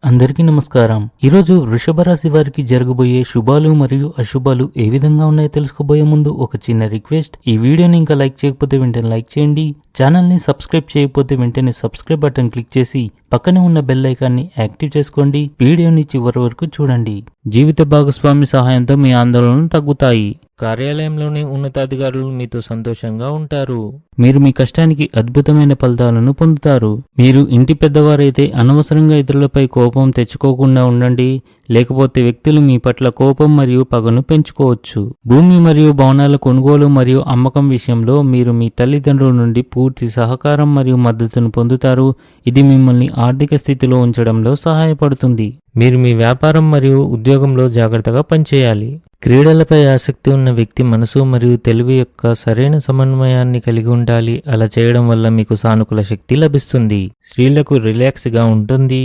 అందరికీ నమస్కారం. ఈరోజు వృషభ రాశి వారికి జరగబోయే శుభాలు మరియు అశుభాలు ఏ విధంగా ఉన్నాయో తెలుసుకోబోయే ముందు ఒక చిన్న రిక్వెస్ట్. ఈ వీడియోని ఇంకా లైక్ చేయకపోతే వెంటనే లైక్ చేయండి. ఛానల్ని సబ్స్క్రైబ్ చేయకపోతే వెంటనే సబ్స్క్రైబ్ బటన్ క్లిక్ చేసి పక్కనే ఉన్న బెల్ ఐకాన్ని యాక్టివ్ చేసుకోండి. వీడియోని చివరి వరకు చూడండి. జీవిత భాగస్వామి సహాయంతో మీ ఆందోళనలు తగ్గుతాయి. కార్యాలయంలోని ఉన్నతాధికారులు మీతో సంతోషంగా ఉంటారు. మీరు మీ కష్టానికి అద్భుతమైన ఫలితాలను పొందుతారు. మీరు ఇంటి పెద్దవారైతే అనవసరంగా ఇతరులపై కోపం తెచ్చుకోకుండా ఉండండి, లేకపోతే వ్యక్తులు మీ పట్ల కోపం మరియు పగను పెంచుకోవచ్చు. భూమి మరియు భవనాల కొనుగోలు మరియు అమ్మకం విషయంలో మీరు మీ తల్లిదండ్రుల నుండి పూర్తి సహకారం మరియు మద్దతును పొందుతారు. ఇది మిమ్మల్ని ఆర్థిక స్థితిలో ఉంచడంలో సహాయపడుతుంది. మీరు మీ వ్యాపారం మరియు ఉద్యోగంలో జాగ్రత్తగా పనిచేయాలి. క్రీడలపై ఆసక్తి ఉన్న వ్యక్తి మనసు మరియు తెలివి యొక్క సరైన సమన్వయాన్ని కలిగి ఉండాలి. అలా చేయడం వల్ల మీకు సానుకూల శక్తి లభిస్తుంది. స్త్రీలకు రిలాక్స్గా ఉంటుంది.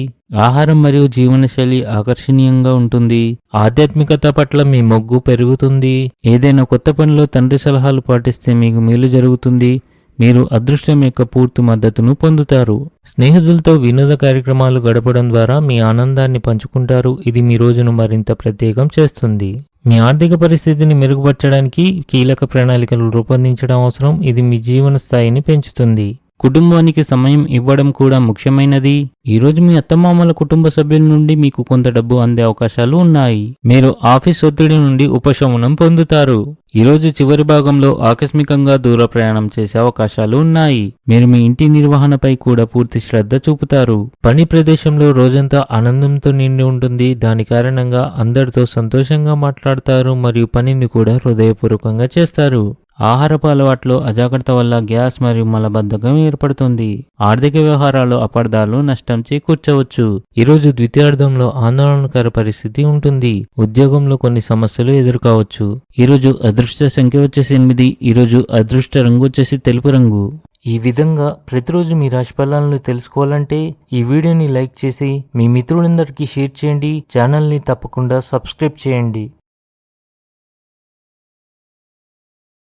ఆహారం మరియు జీవనశైలి ఆకర్షణీయంగా ఉంటుంది. ఆధ్యాత్మికత పట్ల మీ మొగ్గు పెరుగుతుంది. ఏదైనా కొత్త పనిలో తండ్రి సలహాలు పాటిస్తే మీకు మేలు జరుగుతుంది. మీరు అదృష్టం యొక్క పూర్తి మద్దతును పొందుతారు. స్నేహితులతో వినోద కార్యక్రమాలు గడపడం ద్వారా మీ ఆనందాన్ని పంచుకుంటారు. ఇది మీ రోజును మరింత ప్రత్యేకం చేస్తుంది. మీ ఆర్థిక పరిస్థితిని మెరుగుపరచడానికి కీలక ప్రణాళికలు రూపొందించడం అవసరం. ఇది మీ జీవన స్థాయిని పెంచుతుంది. కుటుంబానికి సమయం ఇవ్వడం కూడా ముఖ్యమైనది. ఈరోజు మీ అత్తమామల కుటుంబ సభ్యుల నుండి మీకు కొంత డబ్బు అందే అవకాశాలు ఉన్నాయి. మీరు ఆఫీస్ ఒత్తిడి నుండి ఉపశమనం పొందుతారు. ఈరోజు చివరి భాగంలో ఆకస్మికంగా దూర ప్రయాణం చేసే అవకాశాలు ఉన్నాయి. మీరు మీ ఇంటి నిర్వహణపై కూడా పూర్తి శ్రద్ధ చూపుతారు. పని ప్రదేశంలో రోజంతా ఆనందంతో నిండి ఉంటుంది. దాని కారణంగా అందరితో సంతోషంగా మాట్లాడతారు మరియు పనిని కూడా హృదయపూర్వకంగా చేస్తారు. ఆహారపు అలవాట్లో అజాగ్రత్త వల్ల గ్యాస్ మరియు మలబద్ధకం ఏర్పడుతుంది. ఆర్థిక వ్యవహారాల్లో అపార్థాలు నష్టం చేకూర్చవచ్చు. ఈరోజు ద్వితీయార్థంలో ఆందోళనకర పరిస్థితి ఉంటుంది. ఉద్యోగంలో కొన్ని సమస్యలు ఎదుర్కోవచ్చు. ఈరోజు అదృష్ట సంఖ్య వచ్చేసి 8. ఈరోజు అదృష్ట రంగు వచ్చేసి తెలుపు రంగు. ఈ విధంగా ప్రతిరోజు మీ రాశి ఫలాలను తెలుసుకోవాలంటే ఈ వీడియోని లైక్ చేసి మీ మిత్రులందరికీ షేర్ చేయండి. ఛానల్ని తప్పకుండా సబ్స్క్రైబ్ చేయండి.